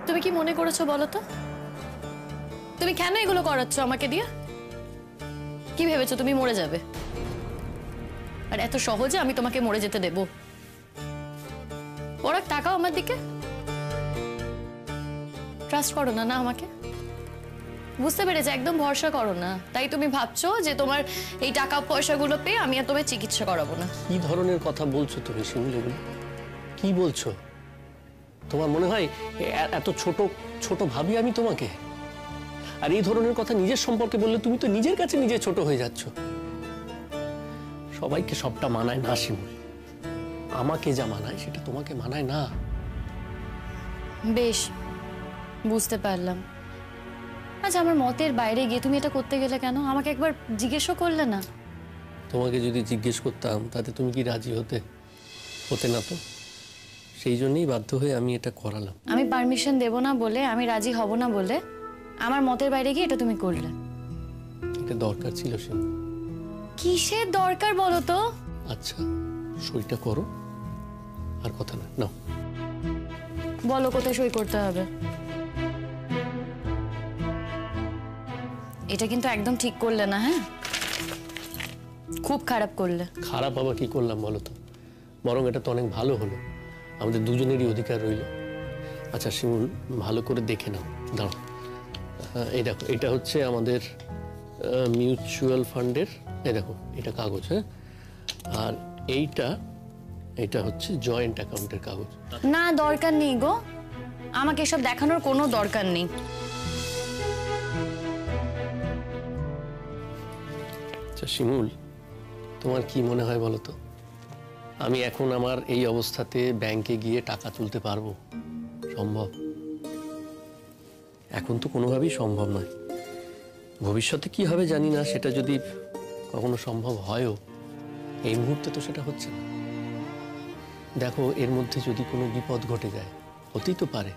তুমি কি মনে করেছো বলো তো? তুমি কেন এগুলো করাচ্ছ আমাকে দিয়ে? কি ভেবেছো তুমি মরে যাবে? আর এত সহজে আমি তোমাকে মরে যেতে দেব? ওরা তাকাও আমার দিকে। ট্রাস্ট করো না না আমাকে? বুঝতে পেরেছি, একদম ভরসা করো না, তাই তুমি ভাবছো যে তোমার এই টাকা পয়সাগুলো পেয়ে আমি আর তোমার চিকিৎসা করাবো না। কি ধরনের কথা বলছো তুমি শিমুল? এগুলো কি বলছো? তোমার মনে হয় এত ছোট ছোট ভাবি আমি তোমাকে? আর এই ধরনের কথা নিজের সম্পর্কে বললে তুমি তো নিজের কাছে নিজে ছোট হয়ে যাচ্ছ। সবাইকে সবটা মানায় না শিমুল, আমাকে যা মানায় সেটা তোমাকে মানায় না। বেশ, বুঝতে পারলাম। আচ্ছা, আমার মতের বাইরে গিয়ে তুমি এটা করতে গেলে কেন? আমাকে একবার জিজ্ঞেসও করলে না। তোমাকে যদি জিজ্ঞেস করতাম তাতে তুমি কি রাজি হতে? হতে না তো, সেই জন্যই বাধ্য হয়ে আমি এটা করালাম। আমি পারমিশন দেব না বলে, আমি রাজি হব না বলে আমার মতের বাইরে গিয়ে এটা তুমি করলে। এটা দরকার ছিল শিমুল। কিসের দরকার বলো তো? আচ্ছা, সইটা করো, আর কথা না। নাও বলো কোথায় সই করতে হবে। এটা কিন্তু একদম ঠিক করলে না, হ্যাঁ? খুব খারাপ করলে। খারাপ আবার কি করলাম বলো তো? বরং এটা তো অনেক ভালো হলো, আমাদের দুজনেরই অধিকার রইল। আচ্ছা শিমুল, ভালো করে দেখে নাও। দাঁড়াও, এই দেখো, এটা হচ্ছে আমাদের মিউচুয়াল ফান্ডের, এই দেখো এটা কাগজ, হ্যাঁ? আর এইটা হচ্ছে জয়েন্ট অ্যাকাউন্টের কাগজ। না, দরকার নেই গো, আমাকে এসব দেখানোর কোনো দরকার নেই। আচ্ছা শিমুল, তোমার কি মনে হয় বলো তো, আমি এখন আমার এই অবস্থাতে ব্যাংকে গিয়ে টাকা তুলতে পারবো? সম্ভব? এখন তো কোনোভাবেই সম্ভব নয়। ভবিষ্যতে কি হবে জানি না, সেটা যদি কখনো সম্ভব হয়ও, এই মুহূর্তে তো সেটা হচ্ছে না। দেখো, এর মধ্যে যদি কোনো বিপদ ঘটে যায়, হতেই তো পারে,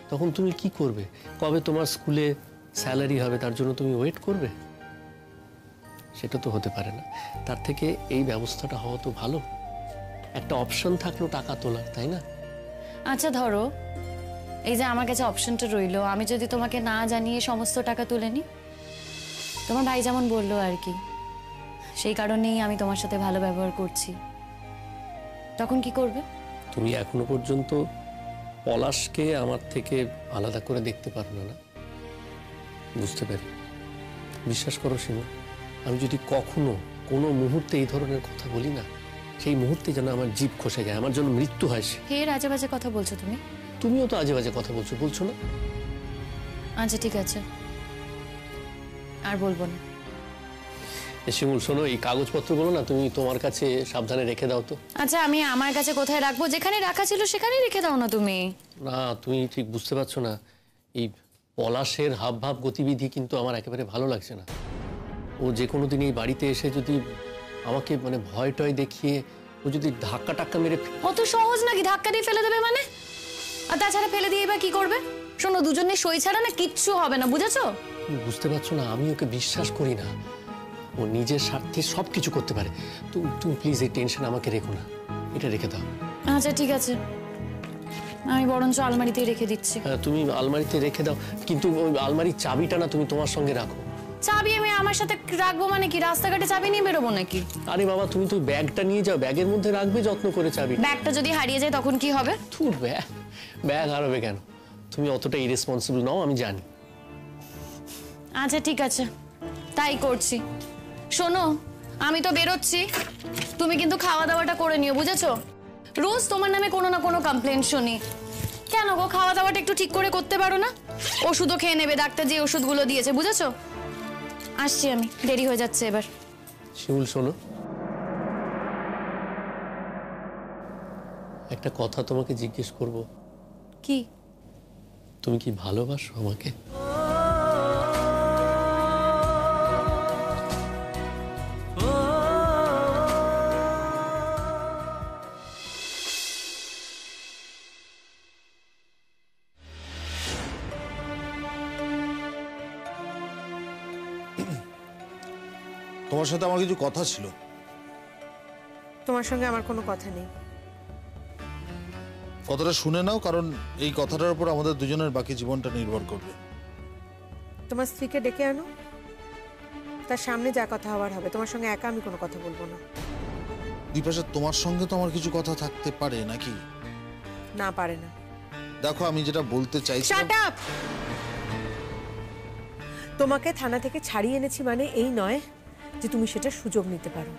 তখন তুমি কি করবে? কবে তোমার স্কুলে স্যালারি হবে তার জন্য তুমি ওয়েট করবে? সেটা তো হতে পারে না। তার থেকে এই ব্যবস্থাটা হওয়া তো ভালো, একটা অপশন থাকলো টাকা তোলার, তাই না? আচ্ছা ধরো, এই যে আমার কাছে অপশনটা রইলো, আমি যদি তোমাকে না জানিয়ে সমস্ত টাকা তুলে নিই, তোমার ভাই যেমন বললো আর কি, সেই কারণেই আমি তোমার সাথে ভালো ব্যবহার করছি, তখন কি করবে? তুমি এখনো পর্যন্ত পলাশকে আমার থেকে আলাদা করে দেখতে পারো না, না? বুঝতে পারি। বিশ্বাস করো সীমা, আমি যদি কখনো কোনো মুহূর্তে এই ধরনের কথা বলি না, সেই মুহূর্তে যেন আমার জিভ খসে যায়, আমার জন্য মৃত্যু হয়। হে আজে বাজে কথা বলছো তুমি। তুমিও তো আজে বাজে কথা বলছো না? আচ্ছা ঠিক আছে, আর বলবো না। শিমুল শোনো, এই কাগজপত্রগুলো না তুমি তোমার কাছে সাবধানে রেখে দাও তো। আচ্ছা, আমি আমার কাছে কোথায় রাখবো? যেখানে রাখা ছিল সেখানেই রেখে দাও না তুমি। না, তুমি ঠিক বুঝতে পারছো না, এই পলাশের হাব ভাব গতিবিধি কিন্তু আমার একেবারে ভালো লাগছে না। ও যে কোনো দিন এই বাড়িতে এসে যদি আমাকে মানে ভয় টয় দেখিয়ে ও যদি ধাক্কা টাক্কা মেরে... অত সহজ নাকি ধাক্কা দিয়ে ফেলে দেবে মানে? আর তাছাড়া ফেলে দিয়ে বা কি করবে? শোনো, দুজনে সই ছাড়া না কিচ্ছু হবে না, বুঝেছো? বুঝতে পারছো না, আমি ওকে বিশ্বাস করি না। ও নিজের স্বার্থে সবকিছু করতে পারে। তুমি প্লিজ এই টেনশন আমাকে রেখো না, এটা রেখে দাও। আচ্ছা ঠিক আছে, আমি বরঞ্চ আলমারিতেই রেখে দিচ্ছি। তুমি আলমারিতে রেখে দাও, কিন্তু ওই আলমারির চাবিটা না তুমি তোমার সঙ্গে রাখো। চাবি আমি আমার সাথে রাখবো মানে কি? রাস্তাঘাটে চাবি নিয়ে বেরোবো নাকি? আরে বাবা, তুমি তো ব্যাগটা নিয়ে যাও, ব্যাগের মধ্যে রাখবে যত্ন করে চাবি। ব্যাগটা যদি হারিয়ে যায় তখন কি হবে? ধুর, ব্যাগ হারাবে কেন? তুমি অতটা ইরেসপন্সিবল নও, আমি জানি। আচ্ছা ঠিক আছে, তাই করছি। শোনো, আমি তো বেরোচ্ছি, তুমি কিন্তু খাওয়া দাওয়াটা করে নিও, বুঝেছো? রোজ তোমার নামে কোনো না কোনো কমপ্লেন শুনি। কেন গো, খাওয়া দাওয়াটা একটু ঠিক করে করতে পারো না? ওষুধও খেয়ে নেবে, ডাক্তার যে ওষুধগুলো দিয়েছে, বুঝেছো? আসছি আমি, দেরি হয়ে যাচ্ছে এবার। শিমুল শোনো, একটা কথা তোমাকে জিজ্ঞেস করব। কি? তুমি কি ভালোবাসো আমাকে? তোমার সাথে আমার কিছু কথা ছিল। তোমার সঙ্গে আমার কোনো কথা নেই। কথাটা শুনে নাও, কারণ এই কথাটার উপর আমাদের দুজনের বাকি জীবনটা নির্ভর করবে। তোমার স্ত্রীকে ডেকে আনো, তার সামনে যা কথা হওয়ার হবে। তোমার সঙ্গে একা আমি কোনো কথা বলবো না। বিপাশা, তোমার সঙ্গে তো আমার কিছু কথা থাকতে পারে নাকি? না, পারে না। দেখো, আমি যেটা বলতে চাইছি, শাট আপ! তোমাকে থানা থেকে ছাড়িয়ে এনেছি মানে এই নয় যে তুমি সেটা সুযোগ নিতে পারো।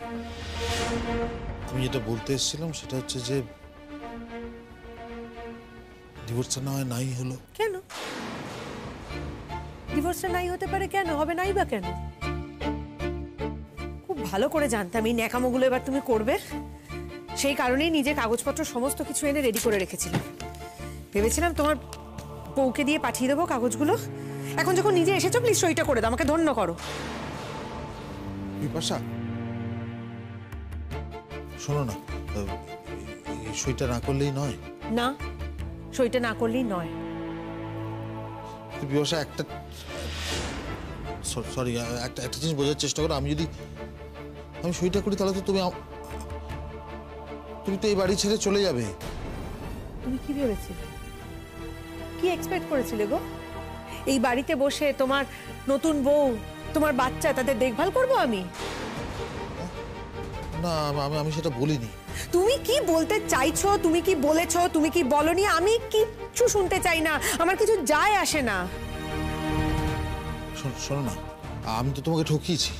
আমি যেটা বলতে এসেছিলাম সেটা হচ্ছে যে ডিভোর্সটা না হয় নাই হলো। কেন ডিভোর্সটা নাই হতে পারে? কেন হবে নাই বা কেন? খুব ভালো করে জানতাম এই ন্যাকামোগুলো এবার তুমি করবে, সেই কারণেই নিজে কাগজপত্র সমস্ত কিছু এনে রেডি করে রেখেছিলাম। ভেবেছিলাম তোমার বউকে দিয়ে পাঠিয়ে দেবো কাগজগুলো। এখন যখন নিজে এসেছো, প্লিজ সইটা করে দাও, আমাকে ধন্য করো। বিপাশা, শোনো না, এই সইটা না করলেই নয়। না, সইটা না করলেই নয়। বিপাশা, একটা সরি, একটা জিনিস বোঝার চেষ্টা করো। আমি সইটা করি তাহলে তো তুমি তো এই বাড়ি ছেড়ে চলে যাবে। তুমি কি ভেবেছিলে? কি এক্সপেক্ট করেছিলে গো? এই বাড়িতে বসে তোমার নতুন বউ, তোমার বাচ্চা, তাদের দেখভাল করব আমি? না, আমি সেটা বলিনি। তুমি কি বলতে চাইছো, তুমি কি বলেছো, তুমি কি বলনি, আমি কিচ্ছু শুনতে চাই না। আমার কিছু যায় আসে না। শোনো না, আমি তো তোমাকে ঠকিয়েছি।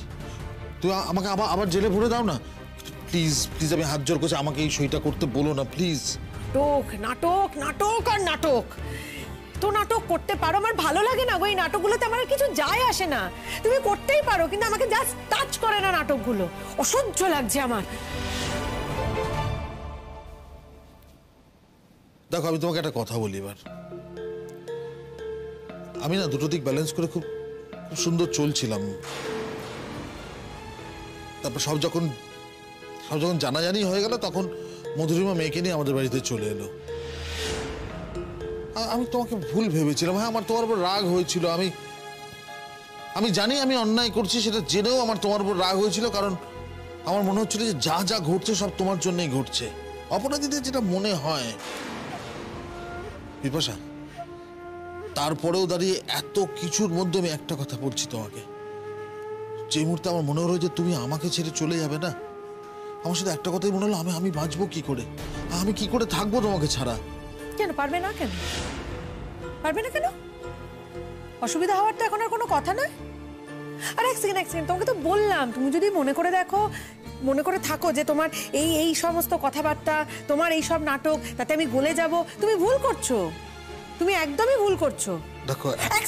তুমি আমাকে আবার জেলে ভরে দাও না প্লিজ। প্লিজ, আমি হাত জোর করছি, আমাকে এই সইটা করতে বলো না প্লিজ। নাটক নাটক নাটক আর নাটক। তো নাটক করতে পারো, আমার ভালো লাগে না গো এই নাটকগুলোতে। আমার আর কিছু যায় আসে না। তুমি করতেই পারো, কিন্তু আমাকে জাস্ট টাচ করে না নাটকগুলো। অসহ্য লাগছে আমার। দেখো, আমি তোমাকে একটা কথা বলি এবার। আমি না দুটো দিক ব্যালেন্স করে খুব সুন্দর চলছিলাম। তারপর সব যখন জানাজানি হয়ে গেল, তখন মধুরিমা মেয়েকে নিয়ে আমাদের বাড়িতে চলে এলো। আমি তোমাকে ভুল ভেবেছিলাম। হ্যাঁ, আমার তোমার উপর রাগ হয়েছিল। আমি জানি আমি অন্যায় করছি, সেটা জেনেও আমার তোমার উপর রাগ হয়েছিল, কারণ আমার মনে হচ্ছিল যে যা যা ঘটছে সব তোমার জন্যই ঘটছে। অপরাধীদের যেটা মনে হয়। বিপাশা, তারপরেও দাঁড়িয়ে এত কিছুর মধ্যে আমি একটা কথা বলছি তোমাকে। যে মুহূর্তে আমার মনে হলো যে তুমি আমাকে ছেড়ে চলে যাবে না, আমার সাথে একটা কথাই মনে হলো, আমি বাঁচবো কি করে, আমি কি করে থাকবো তোমাকে ছাড়া। কেন পারবে না? কেন পারবে না? কেন অসুবিধা হওয়ার তো এখন আর কোনো কথা নয়। আর এক সেকেন্ড, তোমাকে তো বললাম, তুমি যদি মনে করে থাকো যে তোমার এই সমস্ত কথাবার্তা, তোমার এই সব নাটক, তাতে আমি গলে যাব, তুমি ভুল করছো। তুমি একদমই ভুল করছো। দেখো, এক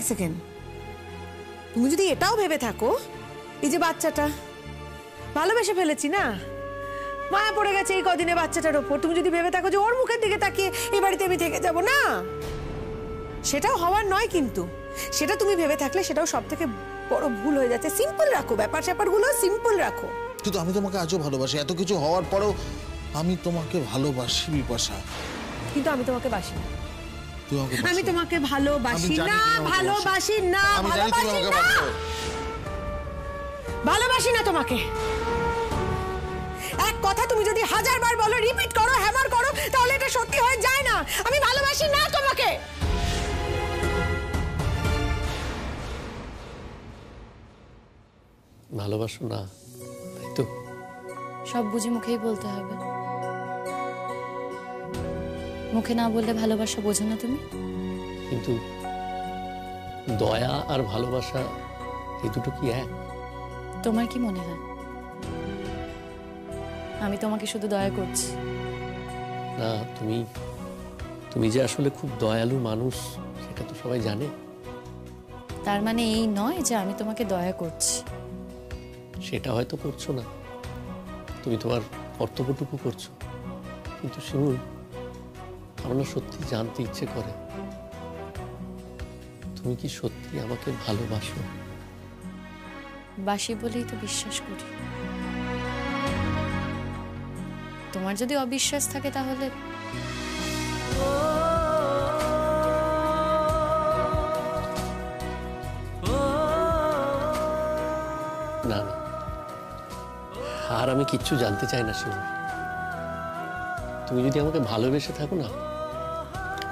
সেকেন্ড, তুমি যদি এটাও ভেবে থাকো, এই যে বাচ্চাটা ভালোবেসে ফেলেছি না, মায়া পড়ে গেছে এই কদিনে বাচ্চাটার ওপর, তুমি যদি ভেবে থাকো যে ওর মুখের দিকে তাকিয়ে এই বাড়িতে আমি থেকে যাব না, সেটাও হওয়ার নয়। কিন্তু সেটা তুমি ভেবে থাকলে সেটাও সব থেকে বড় ভুল হয়ে যাচ্ছে। সিম্পল রাখো, ব্যাপারগুলো সিম্পল রাখো। কিন্তু আমি তোমাকে আজও ভালোবাসি। এত কিছু হওয়ার পরেও আমি তোমাকে ভালোবাসি বিপাশা। কিন্তু আমি তোমাকে বাসি না। আমি তোমাকে আমি ভালোবাসি জানি না, তুমি আমাকে ভালোবাসি না, আমি জানি তুমি ভালোবাসি আমাকে না, বাসো। ভালোবাসি না তোমাকে। এক কথা তুমি যদি 1000 বার বলো, রিপিট করো, হ্যামার করো, তাহলে এটা সত্যি হয়ে যায় না। আমি ভালোবাসি না তোমাকে। ভালোবাসো না, তাই তো? সব বুঝি মুখেই বলতে হবে? মুখে না বললে ভালোবাসা বোঝো না তুমি? কিন্তু দয়া আর ভালোবাসা এই দুটো কি এক? তোমার কি মনে হয় আমি তোমাকে শুধু দয়া করছি? না, তুমি যে আসলে খুব দয়ালু মানুষ, সেটা তো সবাই জানে। তার মানে এই নয় যে আমি তোমাকে দয়া করছি। সেটা হয়তো করছো না, তুমি তোমার কর্তব্যটুকু করছো। কিন্তু শিমুল, আমার না সত্যি জানতে ইচ্ছে করে, তুমি কি সত্যি আমাকে ভালোবাসো? বাসি বলেই তো বিশ্বাস করি। তোমার যদি অবিশ্বাস থাকে তাহলে না না, আর আমি কিচ্ছু জানতে চাই না শিমুল। তুমি যদি আমাকে ভালোবেসে থাকো না,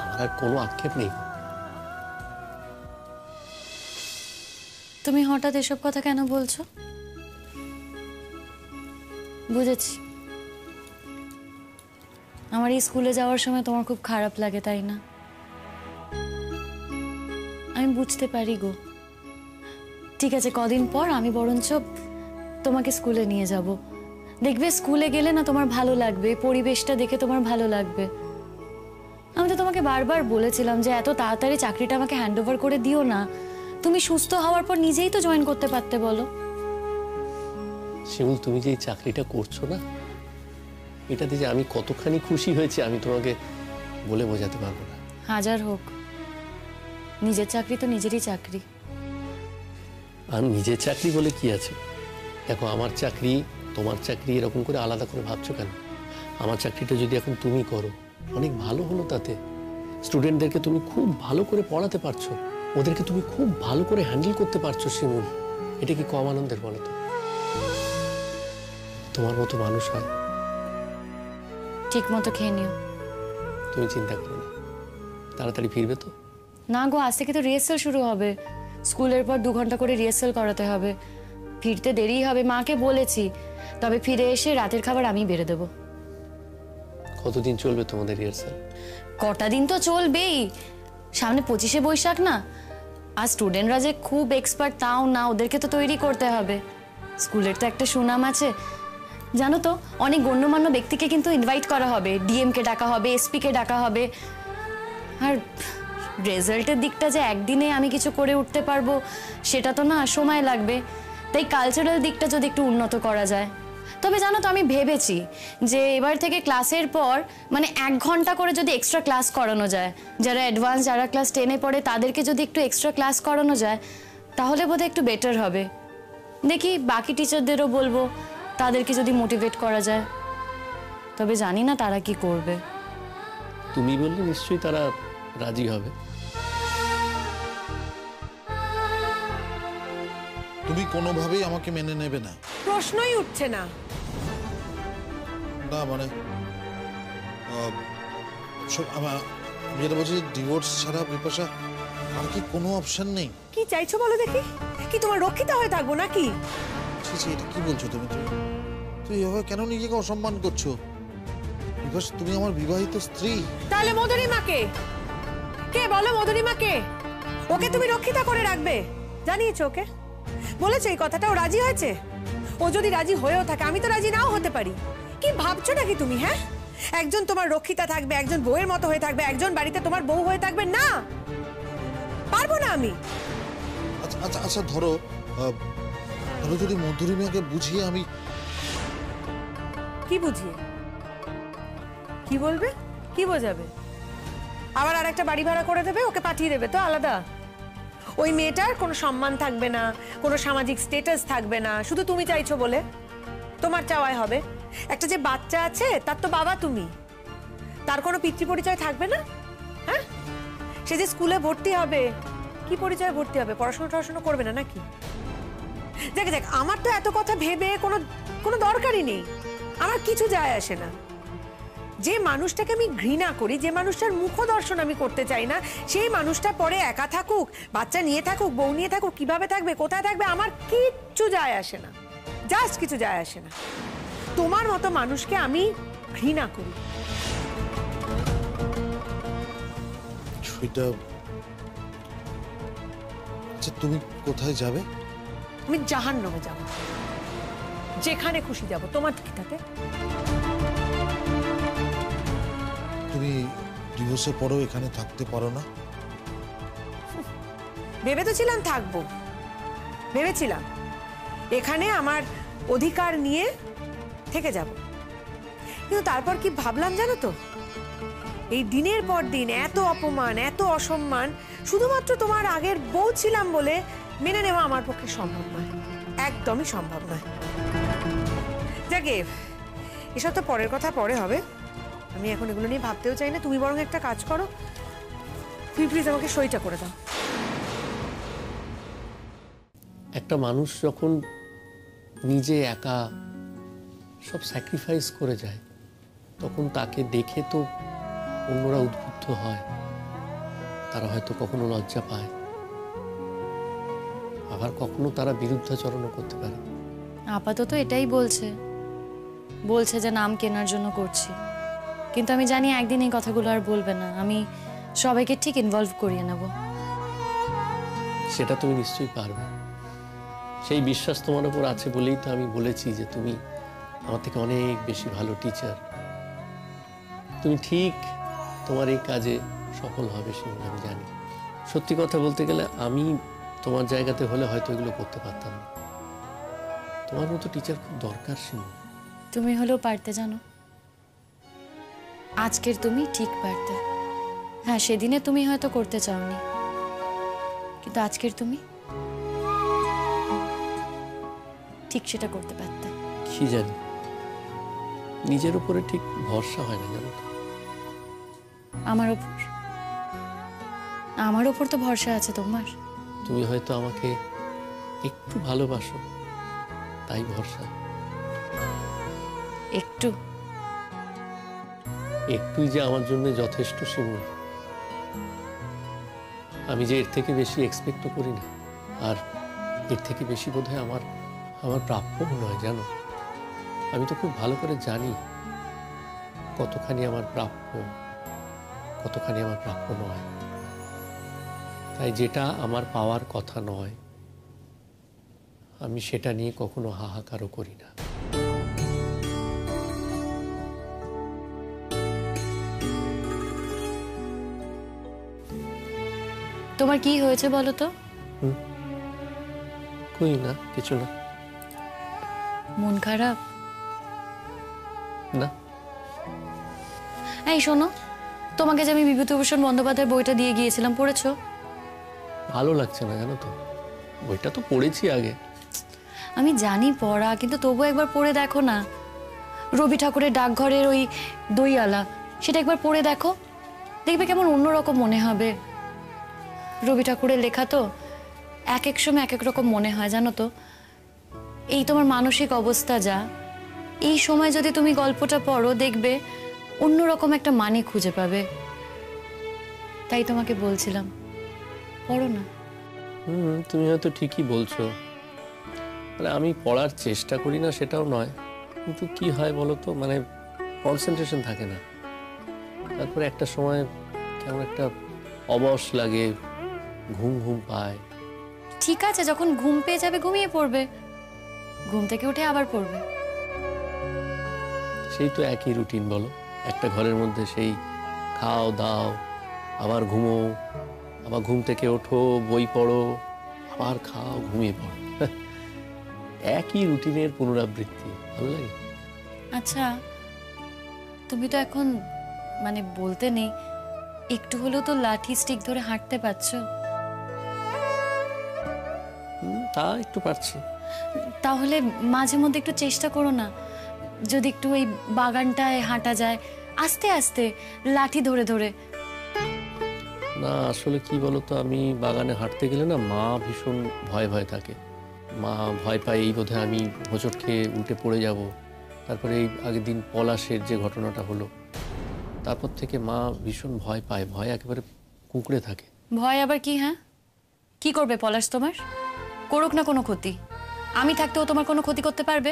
আমার আর কোনো আক্ষেপ নেই। তুমি হঠাৎ এসব কথা কেন বলছো? বুঝেছি, আমার এই স্কুলে যাওয়ার সময় তোমার খুব খারাপ লাগে, তাই না? আমি বুঝতে পারি গো। ঠিক আছে, কদিন পর আমি বরঞ্চ তোমাকে স্কুলে নিয়ে যাব। দেখবে স্কুলে গেলে না তোমার ভালো লাগবে, পরিবেশটা দেখে তোমার ভালো লাগবে। আমি তো তোমাকে বারবার বলেছিলাম যে এত তাড়াতাড়ি চাকরিটা আমাকে হ্যান্ড ওভার করে দিও না। তুমি সুস্থ হওয়ার পর নিজেই তো জয়েন করতে পারতে, বলো। শিমুল, তুমি যে এই চাকরিটা করছো না, এটাতে যে আমি কতখানি খুশি হয়েছি আমি তোমাকে বলে বোঝাতে পারবো না। হাজার হোক, নিজের চাকরি তো নিজেরই চাকরি। আর নিজের চাকরি বলে কি আছে? দেখো, আমার চাকরি তোমার চাকরি এরকম করে আলাদা করে ভাবছো কেন? আমার চাকরিটা যদি এখন তুমি করো, অনেক ভালো হলো। তাতে স্টুডেন্টদেরকে তুমি খুব ভালো করে পড়াতে পারছো, ওদেরকে তুমি খুব ভালো করে হ্যান্ডেল করতে পারছো। শিমুল, এটা কি কম আনন্দের বলো তো? তোমার মতো মানুষ হয়? ঠিক মতো খেয়ে নিও। তুমি চিন্তা করো না, তাড়াতাড়ি ফিরবে তো? না গো, আজ থেকে তো রিহার্সাল শুরু হবে। স্কুলের পর 2 ঘন্টা করে রিহার্সাল করাতে হবে। ফিরতে দেরি হবে, মাকে বলেছি। তবে ফিরে এসে রাতের খাবার আমি বেড়ে দেবো। কতদিন চলবে তোমাদের রিহার্সাল? কটা দিন তো চলবেই। সামনে 25শে বৈশাখ না। আর স্টুডেন্টরা যে খুব এক্সপার্ট তাও না, ওদেরকে তো তৈরি করতে হবে। স্কুলের তো একটা সুনাম আছে, জানো তো। অনেক গণ্যমান্য ব্যক্তিকে কিন্তু ইনভাইট করা হবে, ডিএমকে ডাকা হবে, এসপিকে ডাকা হবে। আর রেজাল্টের দিকটা যে একদিনে আমি কিছু করে উঠতে পারবো সেটা তো না, সময় লাগবে। তাই কালচারাল দিকটা যদি একটু উন্নত করা যায়। তবে জানো তো, আমি ভেবেছি যে এবার থেকে ক্লাসের পর মানে 1 ঘন্টা করে যদি এক্সট্রা ক্লাস করানো যায়, যারা অ্যাডভান্স, যারা ক্লাস 10-এ পড়ে তাদেরকে যদি একটু এক্সট্রা ক্লাস করানো যায়, তাহলে বোধহয় একটু বেটার হবে। দেখি বাকি টিচারদেরও বলবো, তাদেরকে যদি মোটিভেট করা যায়। তবে জানি না তারা কি করবে। তুমি বললে নিশ্চয়ই তারা রাজি হবে। তুমি কোনোভাবেই আমাকে মেনে নেবে না? প্রশ্নই উঠছে না। না মানে আমি যেটা বলছি, ডিভোর্স ছাড়া বিপাশা আর কি কোনো অপশন নেই? কি চাইছো বলো দেখি? কি তোমার রক্ষিতা হয়ে থাকবো নাকি? এটা কি বলছো তুমি? তুই এভাবে কেন নিজেকে অসম্মান করছো? বিপাশা, তুমি আমার বিবাহিত স্ত্রী। তাহলে মধুরিমাকে কে বলো? মধুরিমাকে? ওকে তুমি রক্ষিতা করে রাখবে? জানিয়েছো ওকে? বলেছো এই কথাটা? ও রাজি হয়েছে? ও যদি রাজি হয়েও থাকে, আমি তো রাজি নাও হতে পারি। কি ভাবছো নাকি তুমি? হ্যাঁ, একজন তোমার রক্ষিতা থাকবে, একজন বউয়ের মতো হয়ে থাকবে, একজন বাড়িতে তোমার বউ হয়ে থাকবে। না, পারবো না আমি। আচ্ছা আচ্ছা আচ্ছা, ধরো যদি মধুরিমাকে বুঝিয়ে আমি। কি বুঝিয়ে? কি বলবে? কি বোঝাবে? আবার আর একটা বাড়ি ভাড়া করে দেবে, ওকে পাঠিয়ে দেবে তো আলাদা। ওই মেয়েটার কোনো সম্মান থাকবে না, কোনো সামাজিক স্ট্যাটাস থাকবে না, শুধু তুমি চাইছো বলে তোমার চাওয়াই হবে। একটা যে বাচ্চা আছে, তার তো বাবা তুমি, তার কোনো পিতৃ পরিচয় থাকবে না। হ্যাঁ, সে যে স্কুলে ভর্তি হবে, কি পরিচয় ভর্তি হবে? পড়াশোনা করবে না নাকি? দেখ দেখ, আমার তো এত কথা ভেবে কোনো দরকারই নেই। আমার কিছু যায় আসে না। যে মানুষটাকে আমি ঘৃণা করি, যে মানুষটার মুখ দর্শন আমি করতে চাই না, সেই মানুষটা পরে একা থাকুক, বাচ্চা নিয়ে থাকুক, বউ নিয়ে থাকুক, কিভাবে থাকবে, কোথায় থাকবে, আমার কিচ্ছু যায় আসে না। জাস্ট কিছু যায় আসে না। তোমার মতো মানুষকে আমি ঘৃণা করি। সেটা আচ্ছা, তুমি কোথায় যাবে? আমি জাহান্নামে যাব, যেখানে খুশি যাব। তোমার কি তাতে? তুমি ডিভোর্সের পরেও এখানে থাকতে পারো না? ভেবে তো ছিলাম থাকবো, ভেবেছিলাম এখানে আমার অধিকার নিয়ে থেকে যাব। কিন্তু তারপর কি ভাবলাম জানো তো, এই দিনের পর দিন এত অপমান, এত অসম্মান শুধুমাত্র তোমার আগের বউ ছিলাম বলে মেনে নেওয়া আমার পক্ষে সম্ভব নয়, একদমই সম্ভব নয়। যাকে এসব তো পরের কথা পরে হবে, আমি এখন এগুলো নিয়ে ভাবতেও চাই না। তুমি বরং একটা কাজ করো, তুমি প্লিজ আমাকে সইটা করে দাও। একটা মানুষ যখন নিজে একা সব স্যাক্রিফাইস করে যায়, তখন তাকে দেখে তো অন্যরা উদ্বুদ্ধ হয়, তারা হয়তো কখনো লজ্জা পায়, আবার কখনো তারা বিরুদ্ধাচরণও করতে পারে। আপাতত এটাই বলছে যে নাম কেনার জন্য করছি, কিন্তু আমি জানি একদিন এই কথাগুলো আর বলবে না। আমি সবাইকে ঠিক ইনভলভ করিয়ে নেব। সেটা তুমি নিশ্চয়ই পারবে। সেই বিশ্বাস তোমার উপর আছে বলেই তো আমি বলেছি যে তুমি আমার থেকে অনেক বেশি ভালো টিচার। তুমি ঠিক তোমার এই কাজে সফল হবে শিমুল, আমি জানি। সত্যি কথা বলতে গেলে আমি তোমার জায়গাতে হলে হয়তো এগুলো করতে পারতাম না। তোমার মতো টিচার খুব দরকার শিমুল। তুমি হলেও পারতে, জানো। আজকের তুমি ঠিক পারতে। হ্যাঁ, সেদিনে তুমি হয়তো করতে চাওনি, কিন্তু আজকের তুমি ঠিক সেটা করতে পারতে। কি জানি, নিজের উপরে ঠিক ভরসা হয় না, জানো তো। আমার ওপর তো ভরসা আছে তোমার। তুমি হয়তো আমাকে একটু ভালোবাসো, তাই ভরসা। একটুই যে আমার জন্য যথেষ্ট শিমুল। আমি যে এর থেকে বেশি এক্সপেক্টও করি না, আর এর থেকে বেশি বোধহয় আমার প্রাপ্য নয়, জানো। আমি তো খুব ভালো করে জানি কতখানি আমার প্রাপ্য, কতখানি আমার প্রাপ্য নয়। তাই যেটা আমার পাওয়ার কথা নয়, আমি সেটা নিয়ে কখনো হাহাকারও করি না। তোমার কি হয়েছে বলো তো? কই না, কিছু না। মন খারাপ? না। এই শোনো, তোমাকে যে আমি বিভূতিভূষণ বন্দ্যোপাধ্যায়ের বইটা দিয়ে গিয়েছিলাম, পড়েছো? ভালো লাগছে না, জানো তো। বইটা তো পড়েছি আগে। আমি জানি পড়া, কিন্তু তবু একবার পড়ে দেখো না। রবি ঠাকুরের ডাকঘরের ওই দইয়ালা, সেটা একবার পড়ে দেখো, দেখবে কেমন অন্যরকম মনে হবে। রবি ঠাকুরের লেখা তো এক এক সময় এক এক রকম মনে হয়, জানো তো। এই তোমার মানসিক অবস্থা যা, এই সময় যদি তুমি গল্পটা পড়ো, দেখবে অন্যরকম একটা মানে খুঁজে পাবে। তাই তোমাকে বলছিলাম, পড়ো না। তুমি হয়তো ঠিকই বলছো। মানে আমি পড়ার চেষ্টা করি না সেটাও নয়, কিন্তু কি হয় বলো তো, মানে কনসেন্ট্রেশন থাকে না। তারপরে একটা সময় কেমন একটা অবশ লাগে, ঘুম ঘুম পায়। ঠিক আছে, যখন ঘুম পেয়ে যাবে ঘুমিয়ে পড়বে, ঘুম থেকে উঠে আবার পড়বে। সেই তো একই রুটিন বলো। একটা ঘরের মধ্যে সেই খাও দাও, আবার ঘুমো, আবার ঘুম থেকে ওঠো, বই পড়ো, আবার খাও, ঘুমিয়ে পড়ো। একই রুটিনের পুনরাবৃত্তি। ভালো লাগে? আচ্ছা, তুমি তো এখন মানে বলতে নেই, একটু হলেও তো লাঠি স্টিক ধরে হাঁটতে পারছো। তা একটু পারছি। তাহলে মাঝে মধ্যে একটু চেষ্টা করো না, যদি একটু এই বাগানটায় হাঁটা যায় আস্তে আস্তে, লাঠি ধরে ধরে। না, আসলে কি বলতো, আমি বাগানে হাঁটতে গেলে না মা ভীষণ ভয় ভয় থাকে। মা ভয় পায় এই বোধহয় আমি হোঁচট খেয়ে উল্টে পড়ে যাব। তারপরে এই আগের দিন পলাশের যে ঘটনাটা হলো, তারপর থেকে মা ভীষণ ভয় পায়, ভয় একেবারে কুঁকড়ে থাকে। ভয় আবার কি? হ্যাঁ, কি করবে পলাশ তোমার? করুক না কোনো ক্ষতি, আমি থাকতেও তোমার কোনো ক্ষতি করতে পারবে?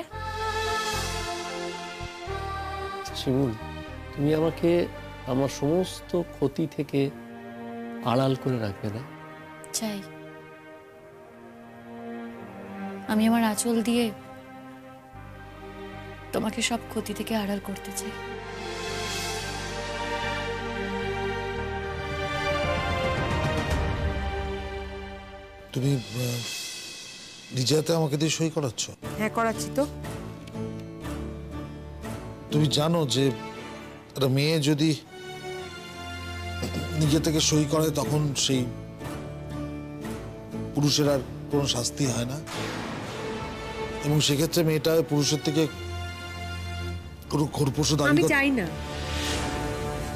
শিমুল, তুমি আমাকে আমার সমস্ত ক্ষতি থেকে আড়াল করে রাখবে না? চাই। আমি আমার আঁচল দিয়ে তোমাকে সব ক্ষতি থেকে আড়াল করতে চাই। তুমি নিজে হাতে আমাকে দিয়ে সই করাচ্ছ? হ্যাঁ, করাচ্ছি তো। তুমি জানো যে একটা মেয়ে যদি নিজে থেকে সই করে, তখন সেই পুরুষের আর কোনো শাস্তি হয় না, এবং সেক্ষেত্রে মেয়েটা পুরুষের থেকে কোনো খোরপোশও দাবি আমি করে। চাই না,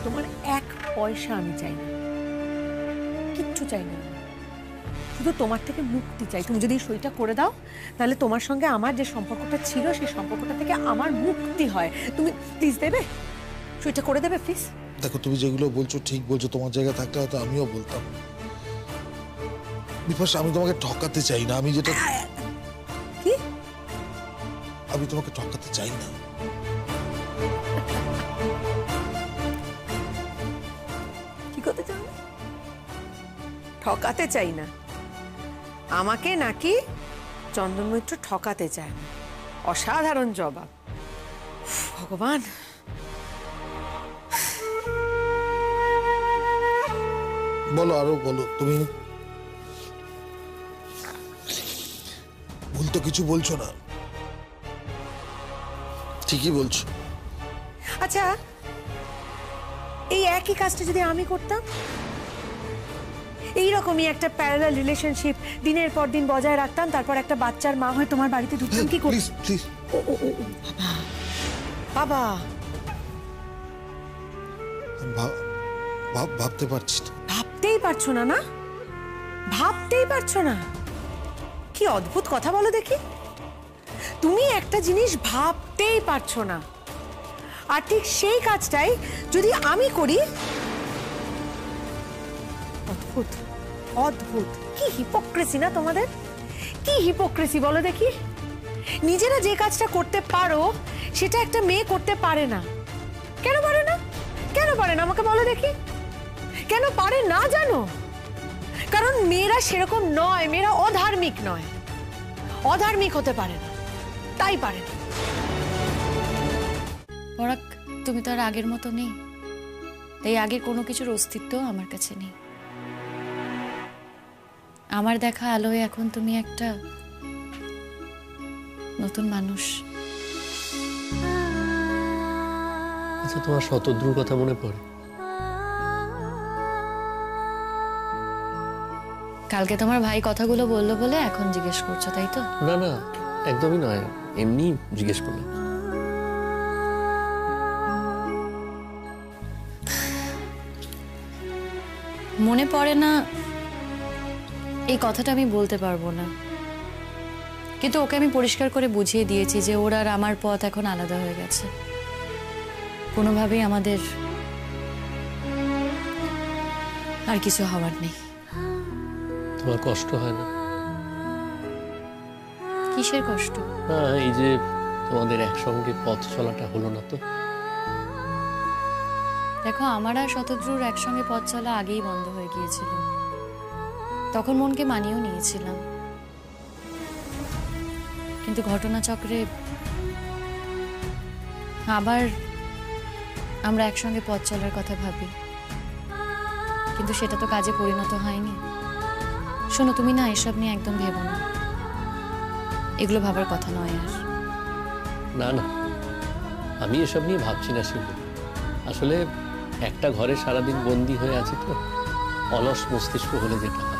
তোমার এক পয়সা আমি চাই না, কিচ্ছু চাই না। শুধু তোমার থেকে মুক্তি চাই। তুমি যদি সইটা করে দাও, তাহলে তোমার সঙ্গে আমার যে সম্পর্কটা ছিল, সেই সম্পর্কটা থেকে আমার মুক্তি হয়। তুমি প্লিজ দেবে? সুইটা করে দেবে প্লিজ? দেখো, তুমি যেগুলো বলছো ঠিক বলছো, তোমার জায়গা থাকলে হয়তো আমিও বলতাম। বিপাশা, আমি তোমাকে ঠকাতে চাই না। আমি যেটা কি? আমি তোমাকে ঠকাতে চাই না। কি করতে চাও? ঠকাতে চাই না? আমাকে নাকি চন্দন মৈত্র ঠকাতে চায় না? অসাধারণ জবাব। ভগবান, বলো, আরো বলো। তুমি ভুল তো কিছু বলছো না, ঠিকই বলছো। আচ্ছা, এই একই কাজটা যদি আমি করতাম, এইরকমই একটা প্যারালাল রিলেশনশিপ দিনের পর দিন বজায় রাখতাম, তারপর একটা বাচ্চার মা হয়ে তোমার বাড়িতে ঢুকতাম, কি করতাম? Please please. বাবা, ভাবতে পারছি না। ভাবতেই পারছো না? না ভাবতেই পারছো না? কি অদ্ভুত কথা বলো দেখি। তুমি একটা জিনিস ভাবতেই পারছো না, আর ঠিক সেই কাজটাই যদি আমি করি। অদ্ভুত, অদ্ভুত। কি হিপোক্রেসি না তোমাদের, কি হিপোক্রেসি বলো দেখি। নিজেরা যে কাজটা করতে পারো সেটা একটা মেয়ে করতে পারে না। কেন পারে না? কেন পারে না আমাকে বলো দেখি। কেন পারে না জানো? কারণ মেয়েরা সেরকম নয়, মেয়েরা অধার্মিক নয়, অধার্মিক হতে পারে না, তাই পারে না। পরাগ, তুমি তো আর আগের মতো নেই, তাই আগের কোনো কিছুর অস্তিত্ব আমার কাছে নেই। আমার দেখা আলোয় এখন তুমি একটা নতুন মানুষ। আচ্ছা, তোমার শতদ্রুর কথা মনে পড়ে? কালকে তোমার ভাই কথাগুলো বললো বলে এখন জিজ্ঞেস করছো, তাই তো? না না, একদমই নয়, এমনি জিজ্ঞেস করলাম। মনে পড়ে না এই কথাটা আমি বলতে পারবো না, কিন্তু ওকে আমি পরিষ্কার করে বুঝিয়ে দিয়েছি যে ওর আর আমার পথ এখন আলাদা হয়ে গেছে। কোনোভাবেই আমাদের আর কিছু হওয়ার নেই। তোমার কষ্ট হয় না? কিসের কষ্ট? না, এই যে তোমাদের একসঙ্গে পথ চলাটা হলো না তো। দেখো, আমার আর শতদ্রুর একসঙ্গে পথ চলা আগেই বন্ধ হয়ে গিয়েছিল। তখন মনকে মানিয়েও নিয়েছিলাম, কিন্তু ঘটনাচক্রে আবার আমরা একসঙ্গে পথ চলার কথা ভাবি, কিন্তু সেটা তো কাজে পরিণত হয়নি। শোনো, তুমি না এসব নিয়ে একদম ভেবো না, এগুলো ভাবার কথা নয় আর। না না, আমি এসব নিয়ে ভাবছি না শিবু। আসলে একটা ঘরে সারাদিন বন্দি হয়ে আছি তো, অলস মস্তিষ্ক হলে যেটা হয়।